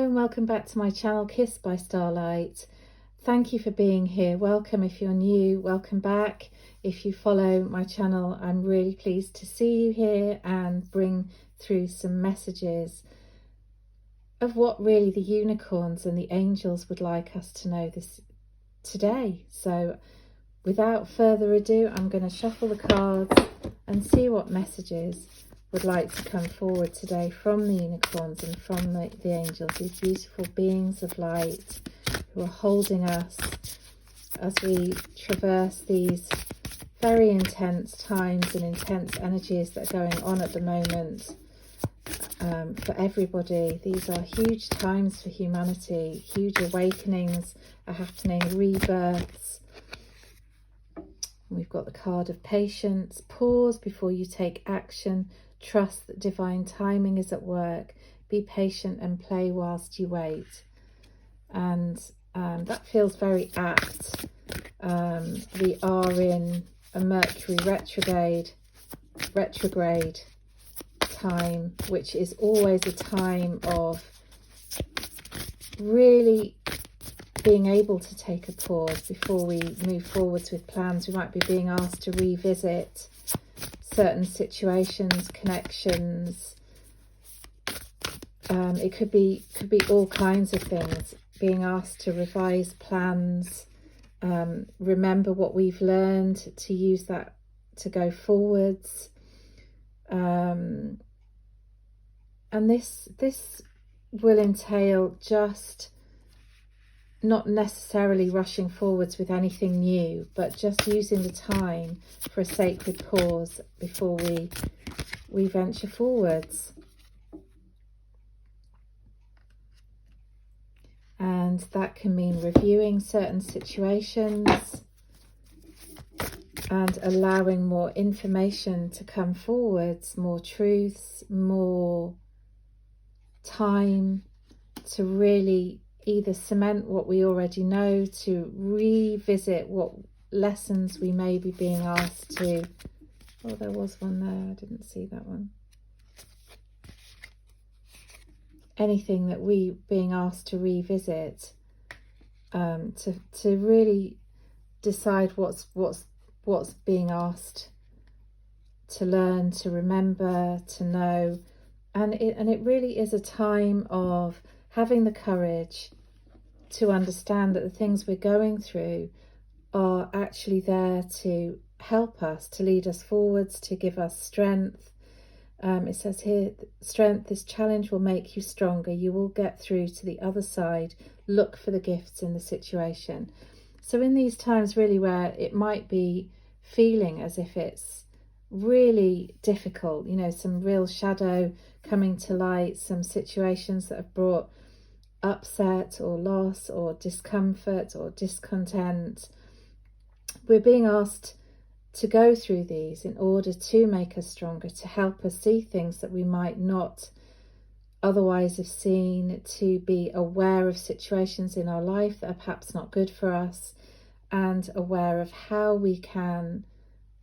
and welcome back to my channel, Kissed by Starlight. Thank you for being here. Welcome if you're new, welcome back. If you follow my channel, I'm really pleased to see you here and bring through some messages of what really the unicorns and the angels would like us to know this today. So without further ado, I'm going to shuffle the cards and see what messages would like to come forward today from the unicorns and from the angels, these beautiful beings of light who are holding us as we traverse these very intense times and intense energies that are going on at the moment. For everybody, these are huge times for humanity. Huge awakenings are happening, rebirths. We've got the card of patience. Pause before you take action. Trust that divine timing is at work. Be patient and play whilst you wait. And that feels very apt. We are in a Mercury retrograde time, which is always a time of really being able to take a pause before we move forwards with plans. We might be being asked to revisit certain situations, connections. It could be all kinds of things. Being asked to revise plans, remember what we've learned, to use that to go forwards. And this will entail just not necessarily rushing forwards with anything new, but just using the time for a sacred pause before we venture forwards. And that can mean reviewing certain situations and allowing more information to come forwards, more truths, more time to really either cement what we already know, to revisit what lessons we may be being asked to. Oh, there was one there, I didn't see that one. Anything that we being asked to revisit, to really decide what's being asked to learn, to remember, to know. And it really is a time of having the courage to understand that the things we're going through are actually there to help us, to lead us forwards, to give us strength. It says here, strength, this challenge will make you stronger. You will get through to the other side. Look for the gifts in the situation. So in these times really where it might be feeling as if it's really difficult, you know, some real shadow coming to light, some situations that have brought upset or loss or discomfort or discontent, we're being asked to go through these in order to make us stronger, to help us see things that we might not otherwise have seen, to be aware of situations in our life that are perhaps not good for us, and aware of how we can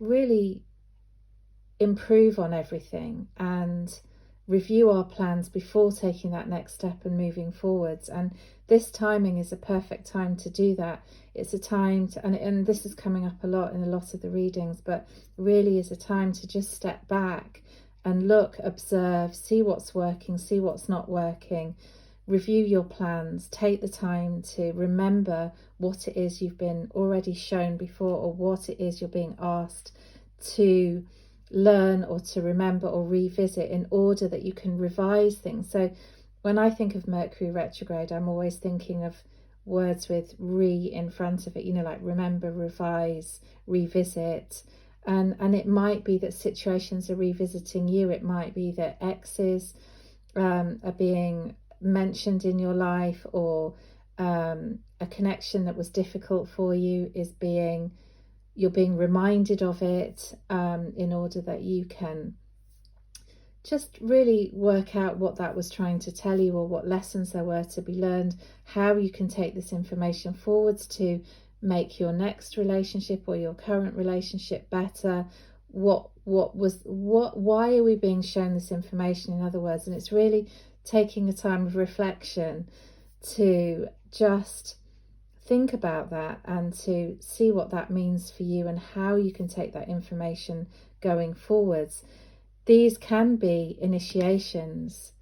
really improve on everything and review our plans before taking that next step and moving forwards. And this timing is a perfect time to do that. It's a time to, and this is coming up a lot in a lot of the readings, but really is a time to just step back and look, observe, see what's working, see what's not working, review your plans, take the time to remember what it is you've been already shown before, or what it is you're being asked to learn or to remember or revisit in order that you can revise things. So when I think of Mercury retrograde, I'm always thinking of words with re in front of it, you know, like remember, revise, revisit. And it might be that situations are revisiting you. It might be that exes are being mentioned in your life, or a connection that was difficult for you you're being reminded of it, in order that you can just really work out what that was trying to tell you, or what lessons there were to be learned, how you can take this information forwards to make your next relationship or your current relationship better. Why are we being shown this information, in other words? And it's really taking a time of reflection to just think about that and to see what that means for you and how you can take that information going forwards. These can be initiations,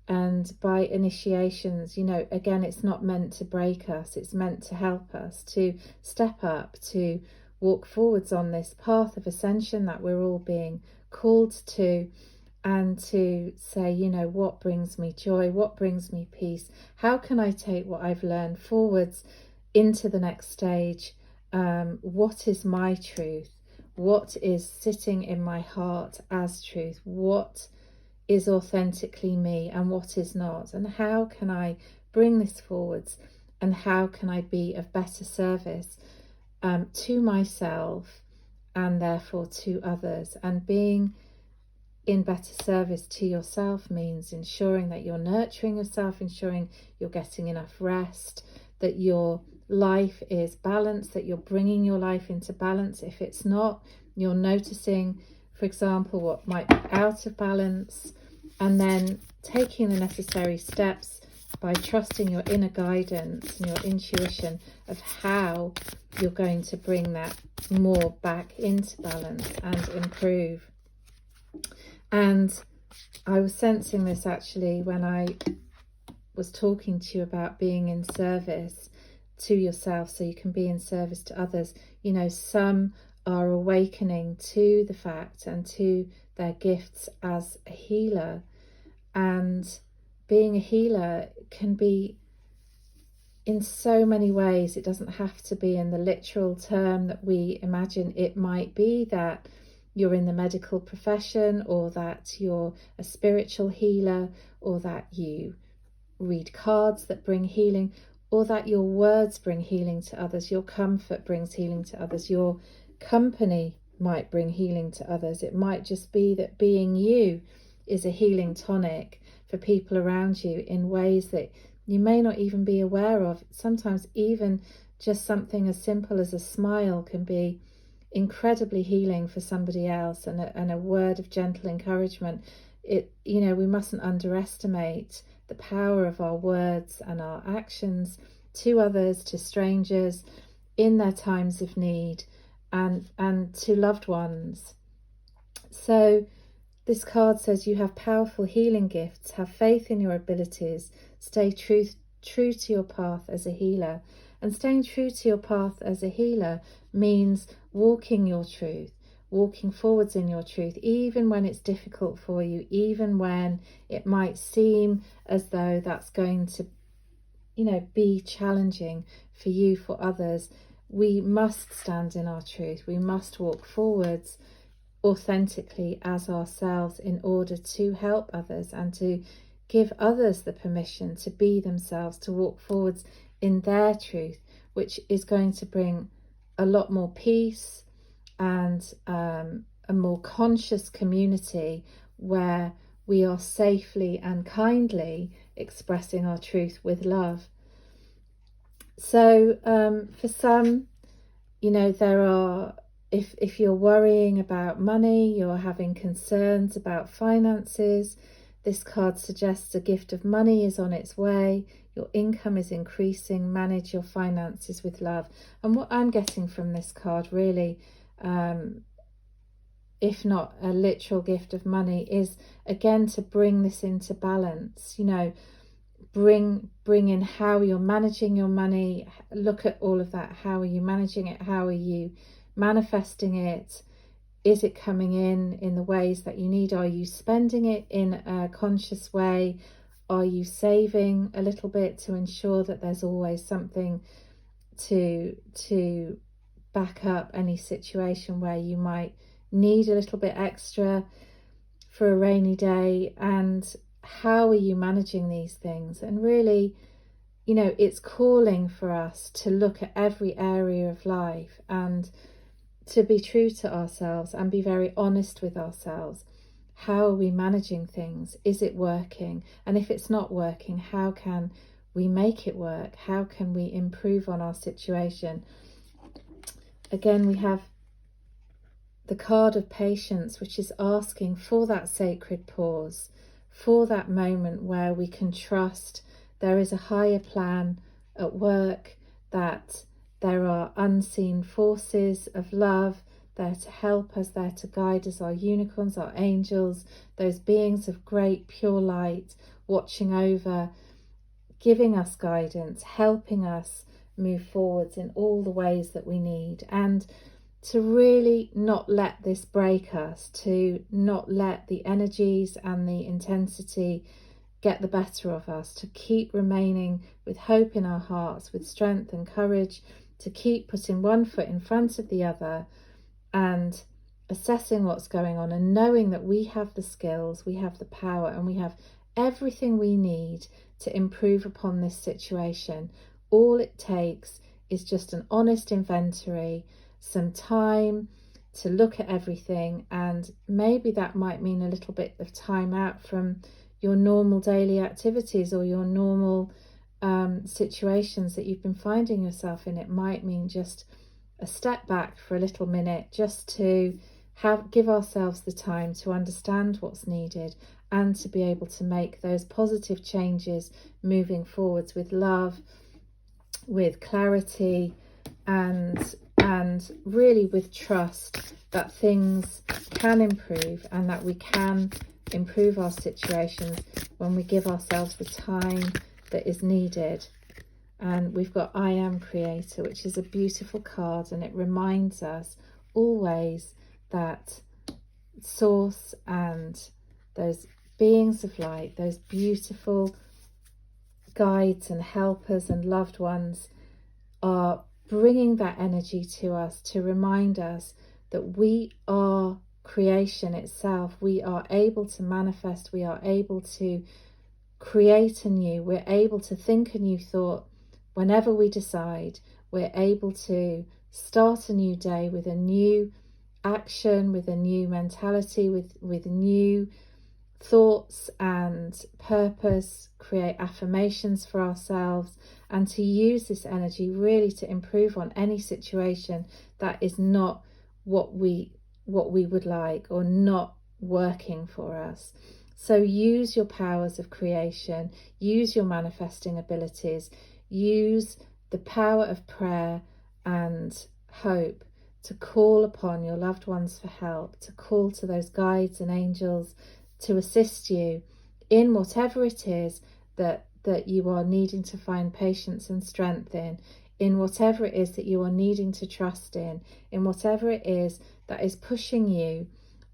and by initiations, you know, again, it's not meant to break us, it's meant to help us to step up, to walk forwards on this path of ascension that we're all being called to, and to say, you know, what brings me joy, what brings me peace, how can I take what I've learned forwards into the next stage, what is my truth, what is sitting in my heart as truth, what is authentically me and what is not, and how can I bring this forwards, and how can I be of better service to myself and therefore to others. And being in better service to yourself means ensuring that you're nurturing yourself, ensuring you're getting enough rest, that your life is balanced, that you're bringing your life into balance. If it's not, you're noticing, for example, what might be out of balance, and then taking the necessary steps by trusting your inner guidance and your intuition of how you're going to bring that more back into balance and improve. And I was sensing this actually when I was talking to you about being in service to yourself so you can be in service to others. You know, some are awakening to the fact and to their gifts as a healer, and being a healer can be in so many ways. It doesn't have to be in the literal term that we imagine. It might be that you're in the medical profession, or that you're a spiritual healer, or that you read cards that bring healing, or that your words bring healing to others, your comfort brings healing to others, your company might bring healing to others. It might just be that being you is a healing tonic for people around you in ways that you may not even be aware of. Sometimes even just something as simple as a smile can be incredibly healing for somebody else, and a word of gentle encouragement. You know, we mustn't underestimate the power of our words and our actions to others, to strangers, in their times of need, and to loved ones. So this card says you have powerful healing gifts, have faith in your abilities, stay true to your path as a healer. And staying true to your path as a healer means walking your truth, walking forwards in your truth, even when it's difficult for you, even when it might seem as though that's going to, you know, be challenging for you, for others. We must stand in our truth. We must walk forwards authentically as ourselves in order to help others and to give others the permission to be themselves, to walk forwards in their truth, which is going to bring a lot more peace and a more conscious community where we are safely and kindly expressing our truth with love. So for some, you know, there are, if you're worrying about money, you're having concerns about finances, this card suggests a gift of money is on its way. Your income is increasing. Manage your finances with love. And what I'm getting from this card, really, if not a literal gift of money, is again to bring this into balance. You know, bring in how you're managing your money. Look at all of that. How are you managing it? How are you manifesting it? Is it coming in the ways that you need? Are you spending it in a conscious way? Are you saving a little bit to ensure that there's always something to back up any situation where you might need a little bit extra for a rainy day? And how are you managing these things? And really, you know, it's calling for us to look at every area of life and to be true to ourselves and be very honest with ourselves. How are we managing things? Is it working? And if it's not working, how can we make it work? How can we improve on our situation? Again, we have the card of patience, which is asking for that sacred pause, for that moment where we can trust there is a higher plan at work, that there are unseen forces of love there to help us, there to guide us, our unicorns, our angels, those beings of great pure light watching over, giving us guidance, helping us move forwards in all the ways that we need. And to really not let this break us, to not let the energies and the intensity get the better of us, to keep remaining with hope in our hearts, with strength and courage, to keep putting one foot in front of the other and assessing what's going on, and knowing that we have the skills, we have the power, and we have everything we need to improve upon this situation. All it takes is just an honest inventory, some time to look at everything, and maybe that might mean a little bit of time out from your normal daily activities or your normal situations that you've been finding yourself in. It might mean just a step back for a little minute, just to give ourselves the time to understand what's needed and to be able to make those positive changes moving forwards with love, with clarity, and really with trust that things can improve and that we can improve our situations when we give ourselves the time that is needed. And we've got I Am Creator, which is a beautiful card, and it reminds us always that Source and those beings of light, those beautiful guides and helpers and loved ones, are bringing that energy to us to remind us that we are creation itself. We are able to manifest, we are able to create anew, we're able to think a new thought whenever we decide. We're able to start a new day with a new action, with a new mentality, with new thoughts and purpose, create affirmations for ourselves, and to use this energy really to improve on any situation that is not what we would like or not working for us. So use your powers of creation, use your manifesting abilities, use the power of prayer and hope to call upon your loved ones for help, to call to those guides and angels to assist you in whatever it is that you are needing to find patience and strength in whatever it is that you are needing to trust in whatever it is that is pushing you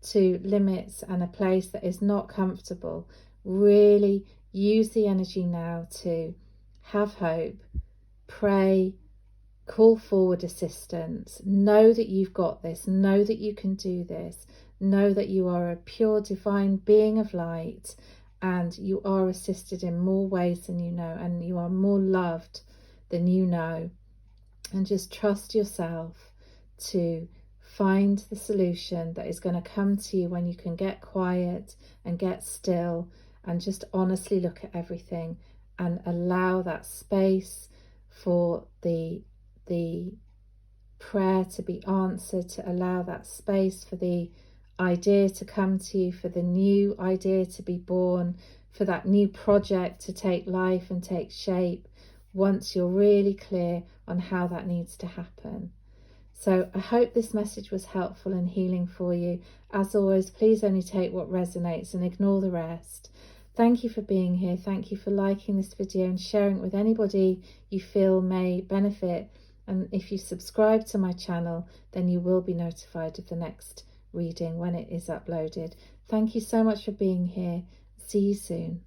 to limits and a place that is not comfortable. Really use the energy now to have hope, pray, call forward assistance, know that you've got this, know that you can do this, know that you are a pure divine being of light, and you are assisted in more ways than you know, and you are more loved than you know. And just trust yourself to find the solution that is going to come to you when you can get quiet and get still and just honestly look at everything and allow that space for the prayer to be answered, to allow that space for the idea to come to you, for the new idea to be born, for that new project to take life and take shape once you're really clear on how that needs to happen. So I hope this message was helpful and healing for you. As always, please only take what resonates and ignore the rest. Thank you for being here. Thank you for liking this video and sharing it with anybody you feel may benefit. And if you subscribe to my channel, then you will be notified of the next reading when it is uploaded. Thank you so much for being here. See you soon.